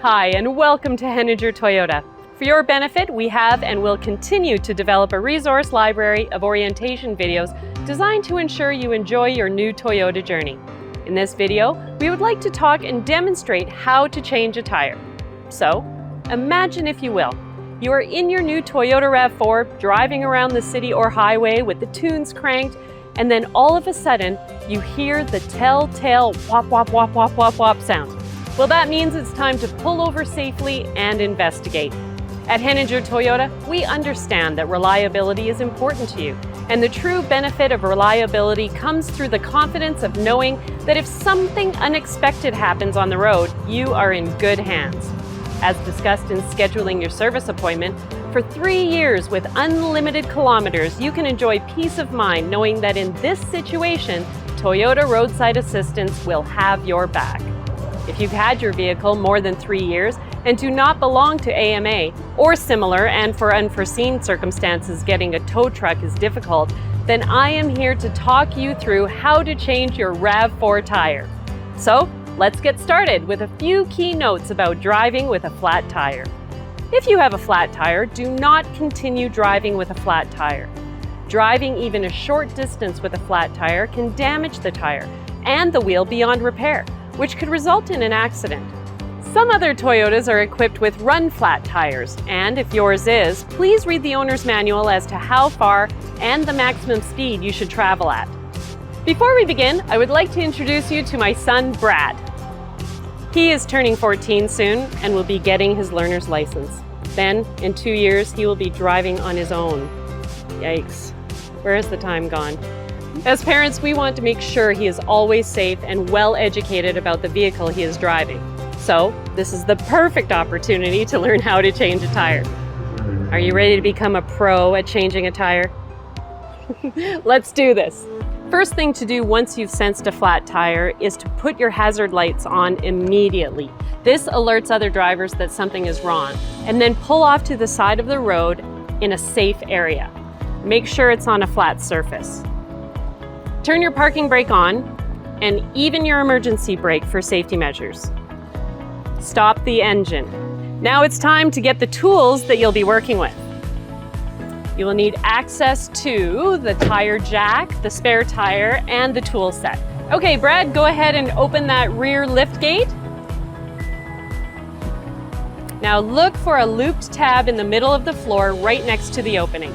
Hi, and welcome to Heninger Toyota. For your benefit, we have and will continue to develop a resource library of orientation videos designed to ensure you enjoy your new Toyota journey. In this video, we would like to talk and demonstrate how to change a tire. So, imagine, if you will, you are in your new Toyota RAV4 driving around the city or highway with the tunes cranked, and then all of a sudden, you hear the telltale whap whap whap whap whap whap sound. Well, that means it's time to pull over safely and investigate. At Heninger Toyota, we understand that reliability is important to you, and the true benefit of reliability comes through the confidence of knowing that if something unexpected happens on the road, you are in good hands. As discussed in scheduling your service appointment, for 3 years with unlimited kilometers, you can enjoy peace of mind knowing that in this situation, Toyota Roadside Assistance will have your back. If you've had your vehicle more than 3 years and do not belong to AMA or similar, and for unforeseen circumstances getting a tow truck is difficult, then I am here to talk you through how to change your RAV4 tire. So let's get started with a few key notes about driving with a flat tire. If you have a flat tire, do not continue driving with a flat tire. Driving even a short distance with a flat tire can damage the tire and the wheel beyond repair, which could result in an accident. Some other Toyotas are equipped with run flat tires, and if yours is, please read the owner's manual as to how far and the maximum speed you should travel at. Before we begin, I would like to introduce you to my son, Brad. He is turning 14 soon and will be getting his learner's license. Then, in 2 years, he will be driving on his own. Yikes, where has the time gone? As parents, we want to make sure he is always safe and well educated about the vehicle he is driving. So, this is the perfect opportunity to learn how to change a tire. Are you ready to become a pro at changing a tire? Let's do this. First thing to do once you've sensed a flat tire is to put your hazard lights on immediately. This alerts other drivers that something is wrong, and then pull off to the side of the road in a safe area. Make sure it's on a flat surface. Turn your parking brake on and even your emergency brake for safety measures. Stop the engine. Now it's time to get the tools that you'll be working with. You will need access to the tire jack, the spare tire, and the tool set. Okay, Brad, go ahead and open that rear lift gate. Now look for a looped tab in the middle of the floor right next to the opening.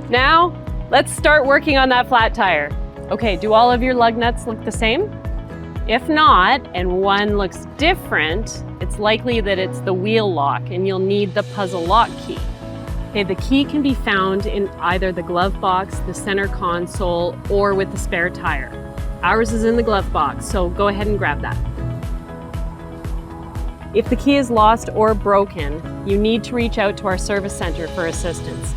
Now, let's start working on that flat tire. Okay, do all of your lug nuts look the same? If not, and one looks different, it's likely that it's the wheel lock and you'll need the puzzle lock key. Okay, the key can be found in either the glove box, the center console, or with the spare tire. Ours is in the glove box, so go ahead and grab that. If the key is lost or broken, you need to reach out to our service center for assistance.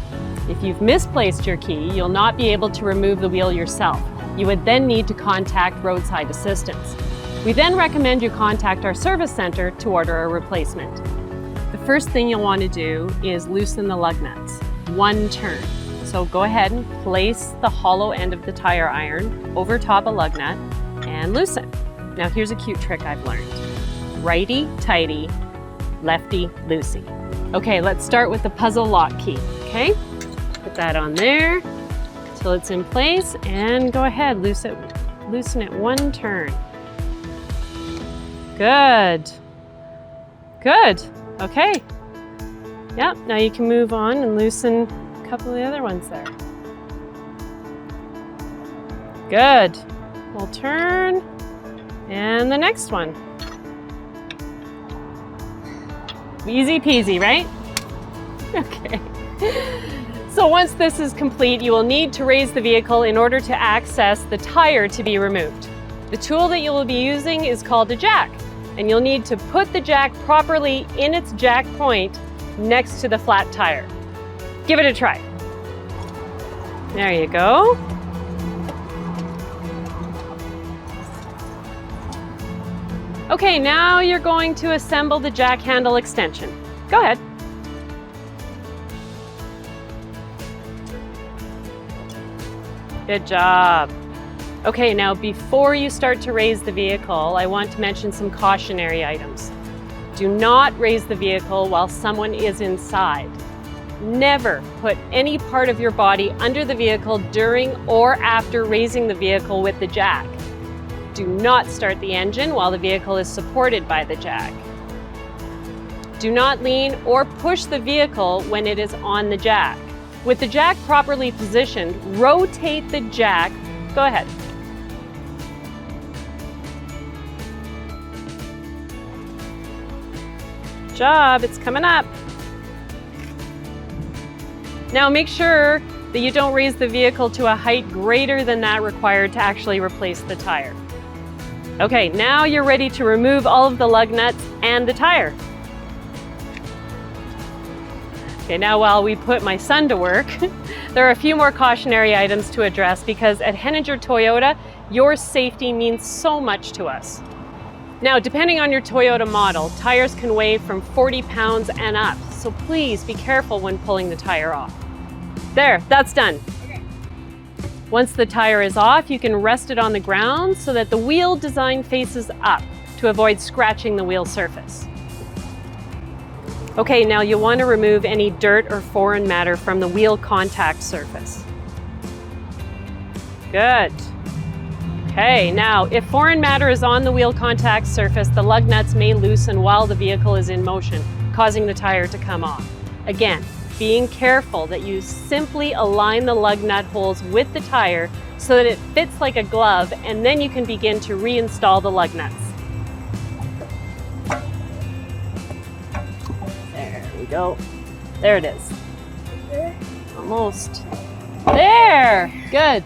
If you've misplaced your key, you'll not be able to remove the wheel yourself. You would then need to contact Roadside Assistance. We then recommend you contact our service center to order a replacement. The first thing you'll want to do is loosen the lug nuts. One turn. So go ahead and place the hollow end of the tire iron over top a lug nut and loosen. Now here's a cute trick I've learned. Righty tighty, lefty loosey. Okay, let's start with the puzzle lock key, okay? Put that on there till it's in place, and go ahead, loosen it one turn. Good. Good. Okay. Yep, now you can move on and loosen a couple of the other ones there. Good. We'll turn, and the next one. Easy peasy, right? Okay. So once this is complete, you will need to raise the vehicle in order to access the tire to be removed. The tool that you will be using is called a jack. and you'll need to put the jack properly in its jack point next to the flat tire. Give it a try. There you go. Okay, now you're going to assemble the jack handle extension. Go ahead. Good job. Okay, now before you start to raise the vehicle, I want to mention some cautionary items. Do not raise the vehicle while someone is inside. Never put any part of your body under the vehicle during or after raising the vehicle with the jack. Do not start the engine while the vehicle is supported by the jack. Do not lean or push the vehicle when it is on the jack. With the jack properly positioned, rotate the jack. Go ahead. Good job, it's coming up. Now make sure that you don't raise the vehicle to a height greater than that required to actually replace the tire. Okay, now you're ready to remove all of the lug nuts and the tire. Okay, now while we put my son to work, there are a few more cautionary items to address because at Heninger Toyota, your safety means so much to us. Now, depending on your Toyota model, tires can weigh from 40 pounds and up, so please be careful when pulling the tire off. There, that's done. Once the tire is off, you can rest it on the ground so that the wheel design faces up to avoid scratching the wheel surface. Okay, now you'll want to remove any dirt or foreign matter from the wheel contact surface. Good. Okay, now if foreign matter is on the wheel contact surface, the lug nuts may loosen while the vehicle is in motion, causing the tire to come off. Again, being careful that you simply align the lug nut holes with the tire so that it fits like a glove, and then you can begin to reinstall the lug nuts. There we go. There it is. Almost. There! Good.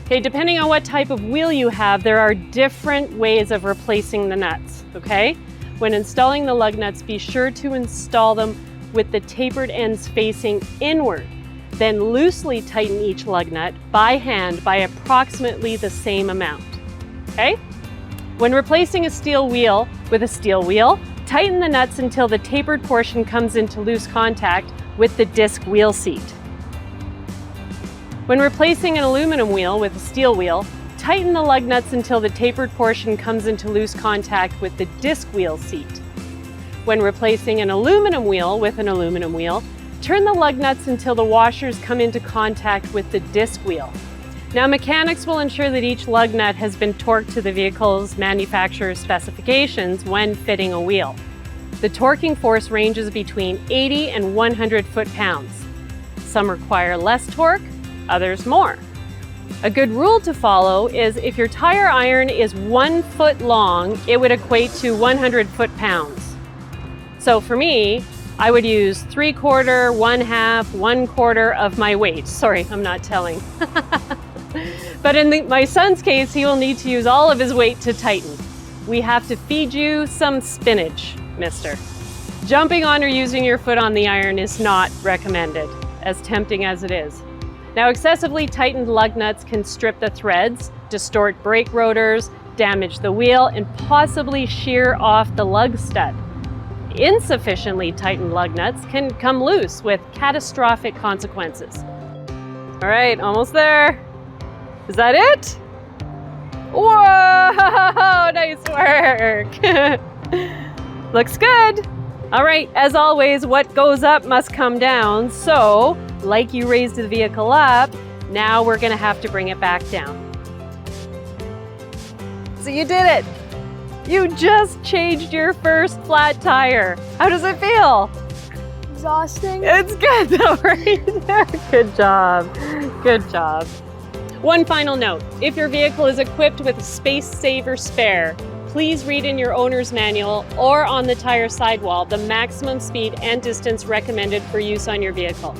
Okay, depending on what type of wheel you have, there are different ways of replacing the nuts, okay? When installing the lug nuts, be sure to install them with the tapered ends facing inward. Then loosely tighten each lug nut by hand by approximately the same amount, okay? When replacing a steel wheel with a steel wheel, tighten the nuts until the tapered portion comes into loose contact with the disc wheel seat. When replacing an aluminum wheel with a steel wheel, tighten the lug nuts until the tapered portion comes into loose contact with the disc wheel seat. When replacing an aluminum wheel with an aluminum wheel, turn the lug nuts until the washers come into contact with the disc wheel. Now, mechanics will ensure that each lug nut has been torqued to the vehicle's manufacturer's specifications when fitting a wheel. The torquing force ranges between 80 and 100 foot-pounds. Some require less torque, others more. A good rule to follow is if your tire iron is 1 foot long, it would equate to 100 foot-pounds. So for me, I would use 3/4, 1/2, 1/4 of my weight. Sorry, I'm not telling. But in my son's case, he will need to use all of his weight to tighten. We have to feed you some spinach, mister. Jumping on or using your foot on the iron is not recommended, as tempting as it is. Now, excessively tightened lug nuts can strip the threads, distort brake rotors, damage the wheel, and possibly shear off the lug stud. Insufficiently tightened lug nuts can come loose with catastrophic consequences. All right, almost there. Is that it? Whoa, nice work. Looks good. All right, as always, what goes up must come down. So, like you raised the vehicle up, now we're gonna have to bring it back down. So you did it. You just changed your first flat tire. How does it feel? Exhausting. It's good though, right? Good job. Good job. One final note. If your vehicle is equipped with a space saver spare, please read in your owner's manual or on the tire sidewall the maximum speed and distance recommended for use on your vehicle.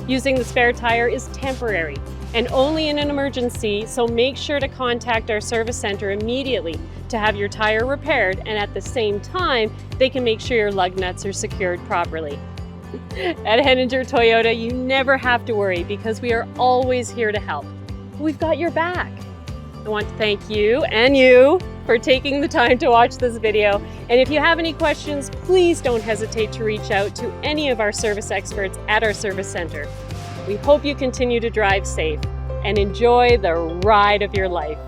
Using the spare tire is temporary. and only in an emergency, so make sure to contact our service center immediately to have your tire repaired, and at the same time, they can make sure your lug nuts are secured properly. At Heninger Toyota, you never have to worry because we are always here to help. We've got your back. I want to thank you and you for taking the time to watch this video. And if you have any questions, please don't hesitate to reach out to any of our service experts at our service center. We hope you continue to drive safe and enjoy the ride of your life.